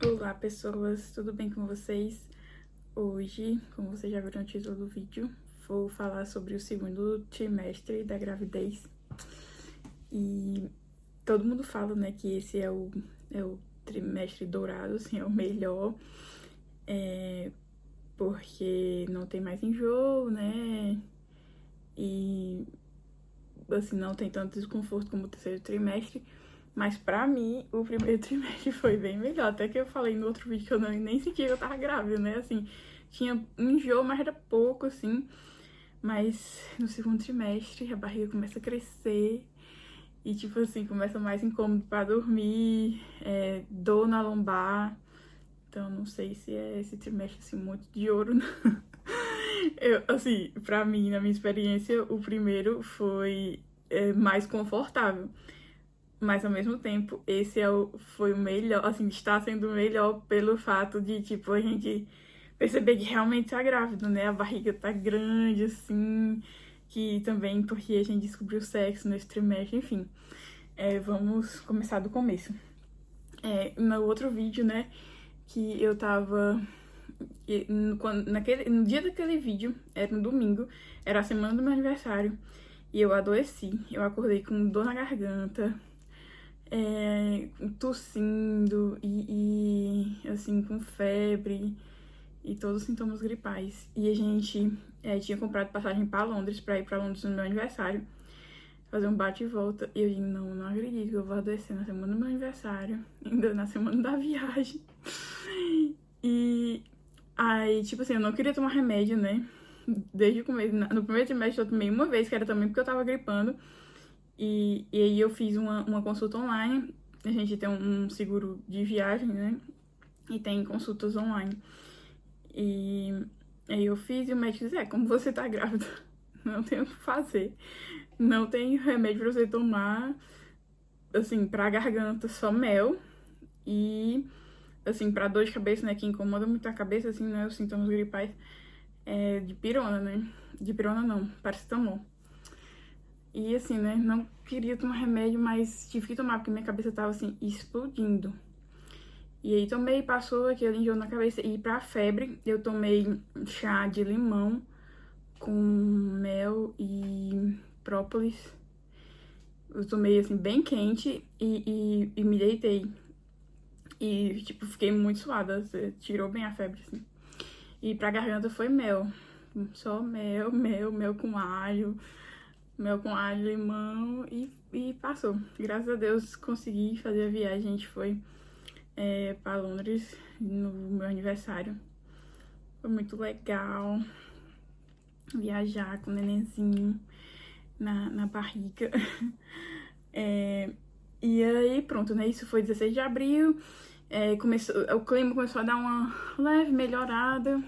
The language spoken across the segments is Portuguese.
Olá pessoas, tudo bem com vocês? Hoje, como vocês já viram no título do vídeo, vou falar sobre o segundo trimestre da gravidez. E todo mundo fala, né, que esse é o trimestre dourado, assim, é o melhor, porque não tem mais enjoo, né, e assim, não tem tanto desconforto como o terceiro trimestre. Mas pra mim, o primeiro trimestre foi bem melhor. Até que eu falei no outro vídeo que eu nem senti que eu tava grávida, né? Assim, tinha um enjoo, mas era pouco, assim. Mas no segundo trimestre, a barriga começa a crescer. E, tipo assim, começa mais incômodo pra dormir. Dor na lombar. Então, não sei se é esse trimestre, assim, muito de ouro, não. Assim, pra mim, na minha experiência, o primeiro foi mais confortável. Mas ao mesmo tempo, foi o melhor, assim, está sendo o melhor pelo fato de, tipo, a gente perceber que realmente tá grávida, né? A barriga tá grande, assim, que também porque a gente descobriu o sexo nesse trimestre, enfim. Vamos começar do começo. No outro vídeo, né, que eu tava. No dia daquele vídeo, era no domingo, era a semana do meu aniversário, e eu adoeci. Eu acordei com dor na garganta, tossindo assim, com febre e todos os sintomas gripais. E a gente tinha comprado passagem pra Londres, pra ir pra Londres no meu aniversário, fazer um bate e volta. E eu disse, não acredito que eu vou adoecer na semana do meu aniversário, ainda na semana da viagem. E aí, tipo assim, eu não queria tomar remédio, né? Desde o começo, no primeiro trimestre eu tomei uma vez, que era também porque eu tava gripando. E aí eu fiz uma consulta online. A gente tem um seguro de viagem, né? E tem consultas online. E aí eu fiz e o médico disse, como você tá grávida, não tem o que fazer. Não tem remédio pra você tomar, assim, pra garganta, só mel. E, assim, pra dor de cabeça, né, que incomoda muito a cabeça, assim, né, os sintomas gripais, de pirona, né. De pirona não, paracetamol. E assim, né, não queria tomar remédio, mas tive que tomar, porque minha cabeça tava, assim, explodindo. E aí tomei, passou aquele enjoo na cabeça. E pra febre, eu tomei chá de limão com mel e própolis. Eu tomei, assim, bem quente e me deitei. E, tipo, fiquei muito suada, tirou bem a febre, assim. E pra garganta foi mel. Só mel com alho. Mel com alho, limão e passou. Graças a Deus consegui fazer a viagem. A gente foi pra Londres no meu aniversário. Foi muito legal viajar com o nenenzinho na barriga. E aí, pronto, né? Isso foi 16 de abril. O clima começou a dar uma leve melhorada.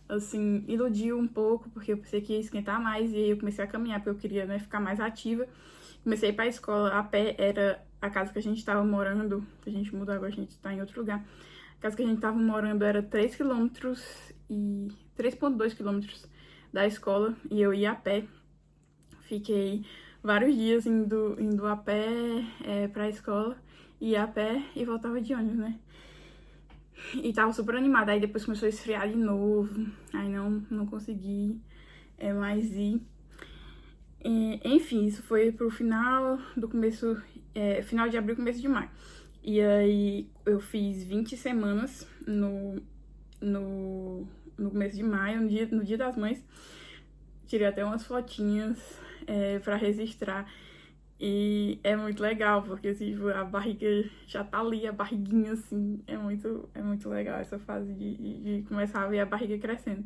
Assim, iludiu um pouco, porque eu pensei que ia esquentar mais. E aí eu comecei a caminhar, porque eu queria, né, ficar mais ativa. Comecei a ir pra escola a pé. Era a casa que a gente tava morando. A gente mudou agora, a gente tá em outro lugar. A casa que a gente tava morando era 3 quilômetros e 3,2 quilômetros da escola. E eu ia a pé. Fiquei vários dias indo a pé pra escola, ia a pé e voltava de ônibus, né? E tava super animada, aí depois começou a esfriar de novo, aí não consegui mais ir. Enfim, isso foi pro final do começo, final de abril, começo de maio. E aí eu fiz 20 semanas no começo de maio, no dia das mães. Tirei até umas fotinhas pra registrar. E é muito legal, porque tipo, a barriga já tá ali, a barriguinha assim. É muito legal essa fase de começar a ver a barriga crescendo.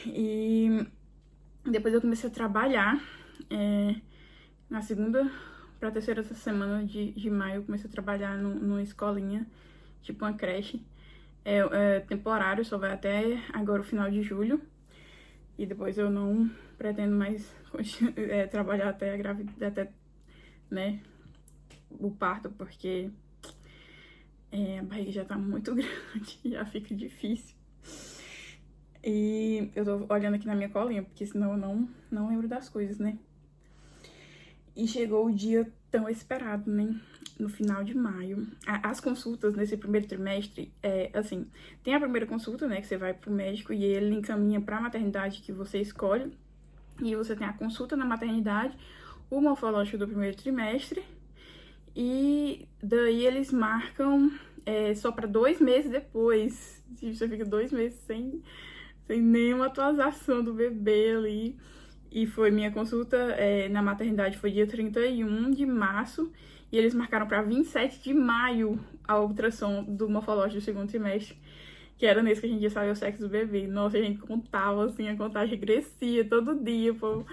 E depois eu comecei a trabalhar. Na segunda pra terceira semana de maio, eu comecei a trabalhar numa escolinha, tipo uma creche. É temporário, só vai até agora o final de julho. E depois eu não pretendo mais trabalhar até a gravidez, até, né, o parto, porque a barriga já tá muito grande, já fica difícil. E eu tô olhando aqui na minha colinha, porque senão eu não lembro das coisas, né? E chegou o dia tão esperado, né? no final de maio. As consultas nesse primeiro trimestre, assim, tem a primeira consulta, né, que você vai pro médico e ele encaminha pra maternidade que você escolhe. E você tem a consulta na maternidade, o morfológico do primeiro trimestre. E daí eles marcam só para 2 meses depois. Você fica 2 meses sem nenhuma atualização do bebê ali. E foi minha consulta na maternidade, foi dia 31 de março. E eles marcaram para 27 de maio a ultrassom do morfológico do segundo trimestre. Que era nesse que a gente ia saber o sexo do bebê. Nossa, a gente contava, assim, a contagem crescia todo dia, pô,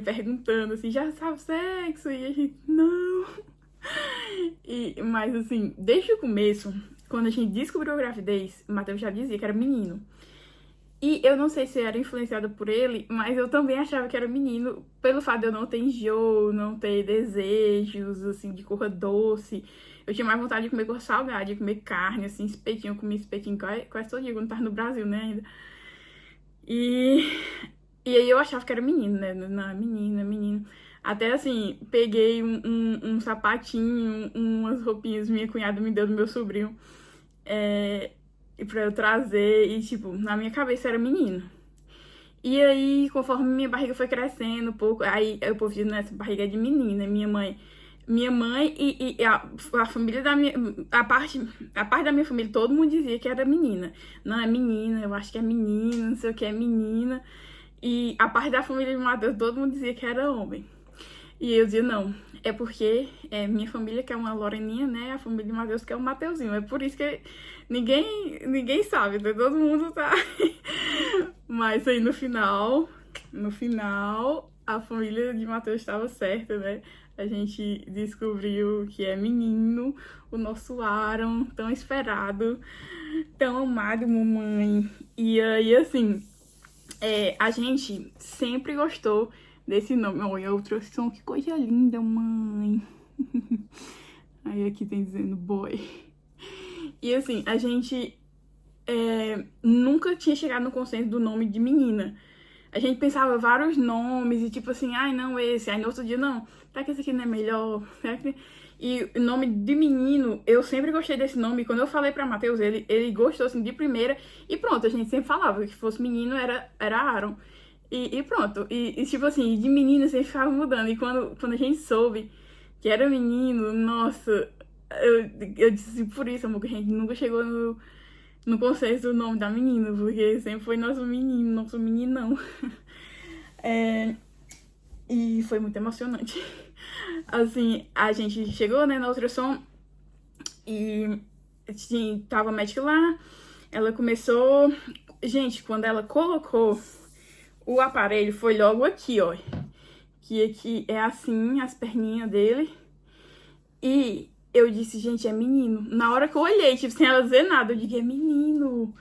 perguntando, assim, já sabe o sexo? E a gente, não. Mas, assim, desde o começo, quando a gente descobriu a gravidez, o Matheus já dizia que era menino. E eu não sei se era influenciada por ele, mas eu também achava que era menino, pelo fato de eu não ter enjoo, não ter desejos, assim, de cor doce. Eu tinha mais vontade de comer cor salgada, de comer carne, assim, espetinho. Eu comia espetinho quase todo dia, quando tava no Brasil, né, ainda. E aí eu achava que era menino, né? Não, menino. Até, assim, peguei um sapatinho, umas roupinhas minha cunhada me deu do meu sobrinho. Pra eu trazer, e tipo, na minha cabeça era menino. E aí, conforme minha barriga foi crescendo um pouco, aí o povo dizia, essa barriga é de menina. Minha mãe e a família da minha, a parte da minha família, todo mundo dizia que era menina. Não, é menina, eu acho que é menina, não sei o que, é menina. E a parte da família de Matheus, todo mundo dizia que era homem. E eu dizia, não, é porque minha família quer uma Loreninha, né? A família de Matheus quer um Mateuzinho. É por isso que ninguém sabe, né? Todo mundo tá... Mas aí no final, a família de Matheus estava certa, né? A gente descobriu que é menino, o nosso Aaron, tão esperado, tão amado, mamãe. E aí, assim, a gente sempre gostou desse nome. Olha, eu trouxe som, que coisa linda, mãe. Aí aqui tem dizendo boy. E assim, a gente nunca tinha chegado no consenso do nome de menina. A gente pensava vários nomes e tipo assim, ai não, esse. Aí no outro dia, não, será que esse aqui não é melhor? E o nome de menino, eu sempre gostei desse nome. Quando eu falei pra Matheus, ele gostou assim de primeira. E pronto, a gente sempre falava que fosse menino era Aaron. E pronto, e tipo assim, de menina sempre ficava mudando. E quando a gente soube que era menino, nossa, eu disse por isso, amor, que a gente nunca chegou no consenso do nome da menina, porque sempre foi nosso meninão. E foi muito emocionante. Assim, a gente chegou, né, na ultrassom e tava a médica lá, ela começou... Gente, quando ela colocou o aparelho, foi logo aqui, ó. Que aqui é assim, as perninhas dele. E eu disse, gente, é menino. Na hora que eu olhei, tipo, sem ela dizer nada, eu digo, é menino.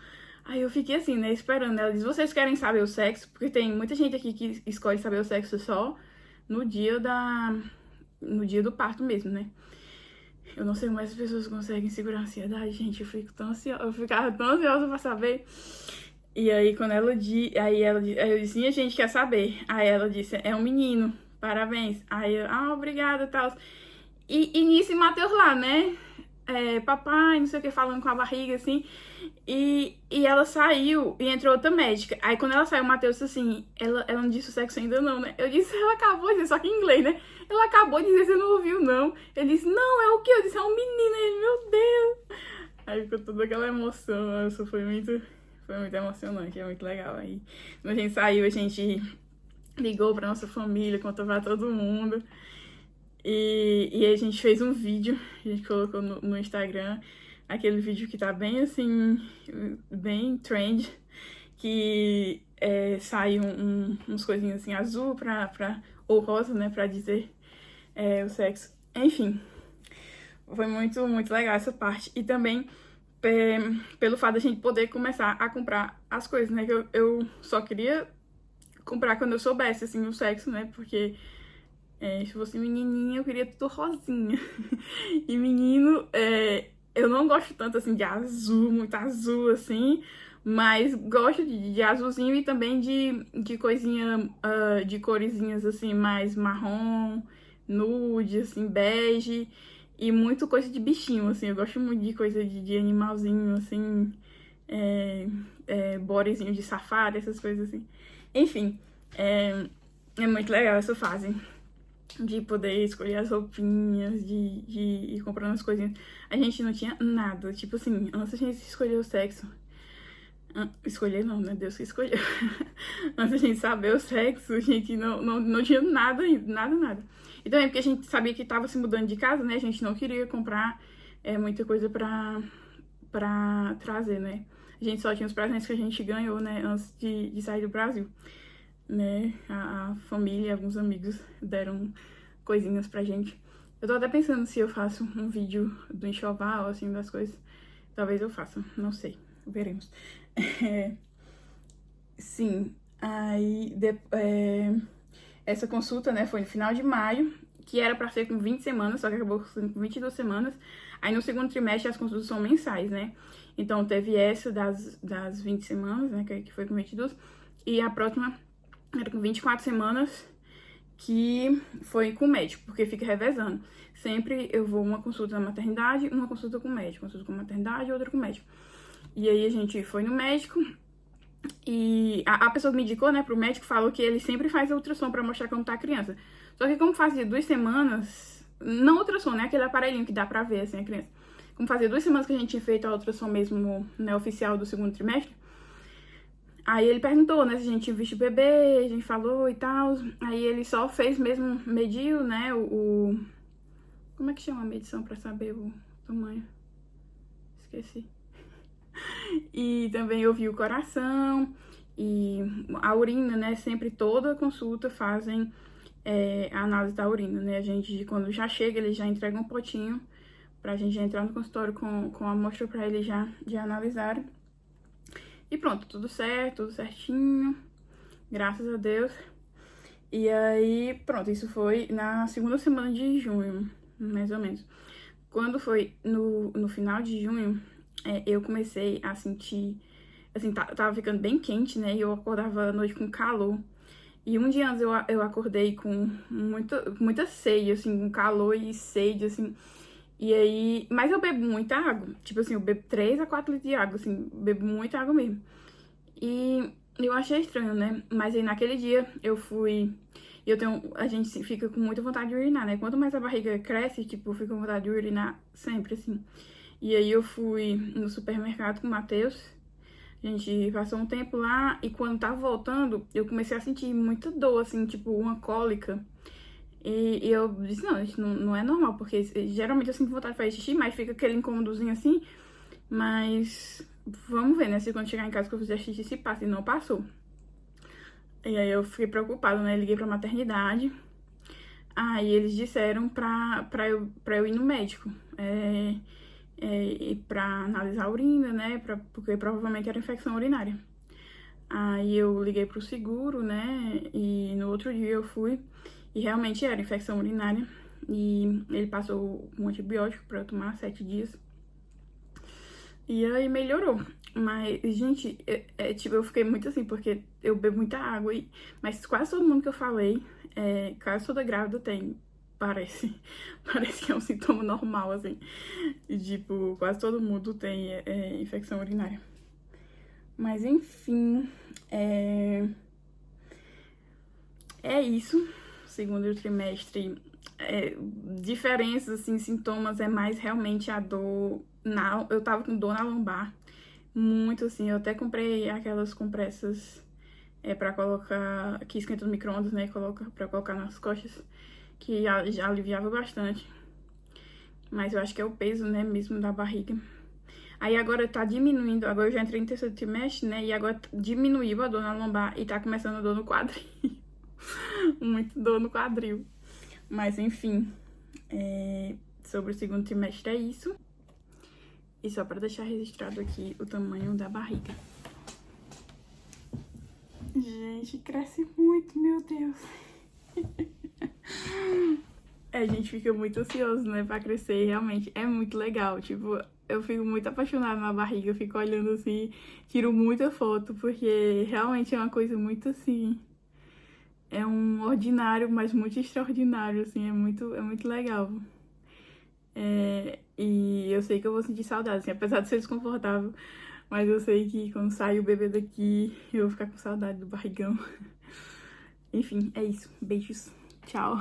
Aí eu fiquei assim, né, esperando. Ela disse, vocês querem saber o sexo? Porque tem muita gente aqui que escolhe saber o sexo só no dia do parto mesmo, né? Eu não sei como as pessoas conseguem segurar a ansiedade, gente. Eu ficava tão ansiosa pra saber. E aí, quando ela disse, aí eu disse, a gente quer saber. Aí ela disse, é um menino, parabéns. Aí eu, obrigada, tal. E nisso, Matheus lá, né? Papai, não sei o que, falando com a barriga, assim. E ela saiu e entrou outra médica. Aí, quando ela saiu, o Matheus disse assim, ela não disse o sexo ainda não, né? Eu disse, ela acabou de dizer, só que em inglês, né? Ela acabou de dizer, você não ouviu, não. Ele disse, não, é o quê? Eu disse, é um menino. Ele, meu Deus. Aí ficou toda aquela emoção. Isso foi muito emocionante, é muito legal. Aí, quando a gente saiu, a gente ligou pra nossa família, contou pra todo mundo. E a gente fez um vídeo, a gente colocou no Instagram, aquele vídeo que tá bem assim, bem trend, que saiu uns coisinhas assim, azul ou rosa, né, pra dizer o sexo. Enfim, foi muito, muito legal essa parte. E também pelo fato da gente poder começar a comprar as coisas, né, que eu só queria comprar quando eu soubesse, assim, o sexo, né, porque... se fosse menininha, eu queria tudo rosinha. E menino, eu não gosto tanto, assim, de azul, muito azul, assim. Mas gosto de azulzinho e também de coisinha, de coresinhas, assim, mais marrom, nude, assim, bege. E muito coisa de bichinho, assim. Eu gosto muito de coisa de animalzinho, assim. Bodezinho de safari, essas coisas assim. Enfim, é muito legal essa fase de poder escolher as roupinhas, de ir comprando as coisinhas. A gente não tinha nada. Tipo assim, antes a gente escolher o sexo. Escolher não, né? Deus que escolheu. Antes a gente saber o sexo, a gente não tinha nada ainda, nada. E também porque a gente sabia que tava se mudando de casa, né? A gente não queria comprar muita coisa pra trazer, né? A gente só tinha os presentes que a gente ganhou, né? Antes de sair do Brasil, né? A família, alguns amigos deram coisinhas pra gente. Eu tô até pensando se eu faço um vídeo do enxoval, assim, das coisas. Talvez eu faça, não sei. Veremos. Sim, aí essa consulta, né, foi no final de maio, que era pra ser com 20 semanas, só que acabou sendo com 22 semanas. Aí no segundo trimestre as consultas são mensais, né? Então teve essa das 20 semanas, né, que foi com 22, e a próxima era com 24 semanas, que foi com o médico, porque fica revezando. Sempre eu vou uma consulta na maternidade, uma consulta com o médico, consulta com a maternidade e outra com o médico. E aí a gente foi no médico e a pessoa que me indicou, né, pro médico, falou que ele sempre faz a ultrassom pra mostrar como tá a criança. Só que como fazia 2 semanas, não ultrassom, né, aquele aparelhinho que dá pra ver, assim, a criança. Como fazia 2 semanas que a gente tinha feito a ultrassom mesmo, né, oficial do segundo trimestre, aí ele perguntou, né, se a gente tinha visto o bebê, a gente falou e tal. Aí ele só fez mesmo, mediu, né, como é que chama a medição pra saber o tamanho? Esqueci. E também eu vi o coração e a urina, né? Sempre toda consulta fazem a análise da urina, né? A gente, quando já chega, eles já entregam um potinho pra gente já entrar no consultório com a amostra pra eles já analisarem. E pronto, tudo certo, tudo certinho, graças a Deus. E aí, pronto, isso foi na segunda semana de junho, mais ou menos. Quando foi no final de junho, eu comecei a sentir, assim, tava ficando bem quente, né? E eu acordava à noite com calor. E um dia antes eu acordei com muita sede, assim, com calor e sede, assim. E aí, mas eu bebo muita água. Tipo assim, eu bebo 3 a 4 litros de água, assim, bebo muita água mesmo. E eu achei estranho, né? Mas aí naquele dia eu fui. A gente fica com muita vontade de urinar, né? Quanto mais a barriga cresce, tipo, eu fico com vontade de urinar sempre, assim. E aí eu fui no supermercado com o Matheus. A gente passou um tempo lá e quando tava voltando, eu comecei a sentir muita dor, assim, tipo, uma cólica. E eu disse, não, isso não é normal, porque geralmente eu sinto vontade de fazer xixi, mas fica aquele incômodozinho assim. Mas vamos ver, né? Se quando chegar em casa que eu fizer xixi se passa. E não passou. E aí eu fiquei preocupada, né? Liguei pra maternidade. Aí eles disseram pra eu ir no médico. Pra analisar a urina, né? Porque provavelmente era infecção urinária. Aí eu liguei pro seguro, né? E no outro dia eu fui. E realmente era infecção urinária. E ele passou um antibiótico pra eu tomar 7 dias. E aí melhorou. Mas, gente, tipo, eu fiquei muito assim, porque eu bebo muita água. Mas quase todo mundo que eu falei, quase toda grávida tem, parece. Parece que é um sintoma normal, assim. E, tipo, quase todo mundo tem infecção urinária. Mas, enfim, é isso. Segundo trimestre, diferenças, assim, sintomas é mais realmente a dor. Eu tava com dor na lombar. Muito, assim, eu até comprei aquelas compressas pra colocar, que esquenta no micro-ondas, né, pra colocar nas costas, que já aliviava bastante. Mas eu acho que é o peso, né, mesmo da barriga. Aí agora tá diminuindo, agora eu já entrei no terceiro trimestre, né, e agora diminuiu a dor na lombar e tá começando a dor no quadril. Muito dor no quadril. Mas, enfim, sobre o segundo trimestre é isso. E só pra deixar registrado aqui o tamanho da barriga. Gente, cresce muito, meu Deus. A gente fica muito ansioso, né, pra crescer. Realmente, é muito legal. Tipo, eu fico muito apaixonada na barriga. Eu fico olhando assim, tiro muita foto, porque realmente é uma coisa muito assim... É um ordinário, mas muito extraordinário, assim. É muito legal. E eu sei que eu vou sentir saudade, assim, apesar de ser desconfortável. Mas eu sei que quando sair o bebê daqui, eu vou ficar com saudade do barrigão. Enfim, é isso. Beijos. Tchau.